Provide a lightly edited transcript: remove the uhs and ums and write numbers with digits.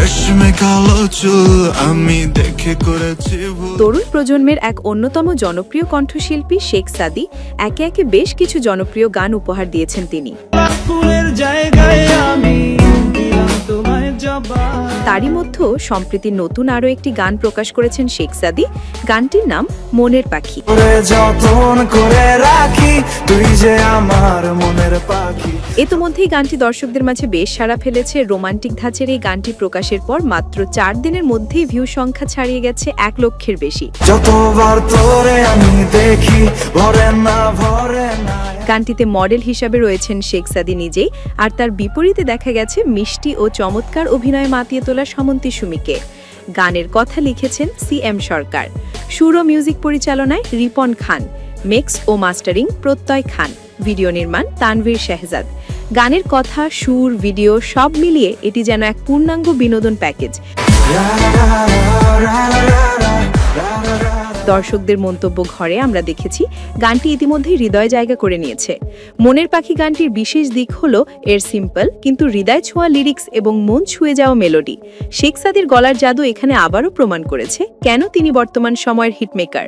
রেশমে কালো চুল আমি দেখে করেছি ভুল। তরুণ প্রজন্মের এক অন্যতম জনপ্রিয় কণ্ঠশিল্পী শেখ সাদী একে একে বেশ কিছু জনপ্রিয় গান উপহার দিয়েছেন তিনি। তারই মধ্যে সম্প্রতি নতুন আরও একটি গান প্রকাশ করেছেন শেখ সাদী। গানটির নাম মনের পাখি। ইতিমধ্যেই গানটি দর্শকদের মাঝে বেশ সাড়া ফেলেছে। রোমান্টিক ধাঁচের এই গানটি প্রকাশের পর মাত্র 4 দিনের মধ্যেই ভিউ সংখ্যা ছাড়িয়ে গেছে 1 লক্ষের বেশি। গানটিতে মডেল হিসাবে রয়েছেন শেখ সাদী নিজেই, আর তার বিপরীতে দেখা গেছে মিষ্টি ও চমৎকার অভিনয়ে মাতিয়ে তোলা সমন্তী সুমিকে। গানের কথা লিখেছেন CM সরকার, সুর ও মিউজিক পরিচালনায় রিপন খান, মিক্স ও মাস্টারিং প্রত্যয় খান, ভিডিও নির্মাণ তানভীর শেহজাদ। গানের কথা, সুর, ভিডিও সব মিলিয়ে এটি যেন এক পূর্ণাঙ্গ বিনোদন প্যাকেজ। দর্শকদের মন্তব্য ঘরে আমরা দেখেছি গানটি ইতিমধ্যেই হৃদয় জায়গা করে নিয়েছে। মনের পাখি গানটির বিশেষ দিক হলো এর সিম্পল কিন্তু হৃদয় ছোঁয়া লিরিক্স এবং মন ছুঁয়ে যাওয়া মেলোডি। শেখ সাদীর গলার জাদু এখানে আবারও প্রমাণ করেছে কেন তিনি বর্তমান সময়ের হিটমেকার।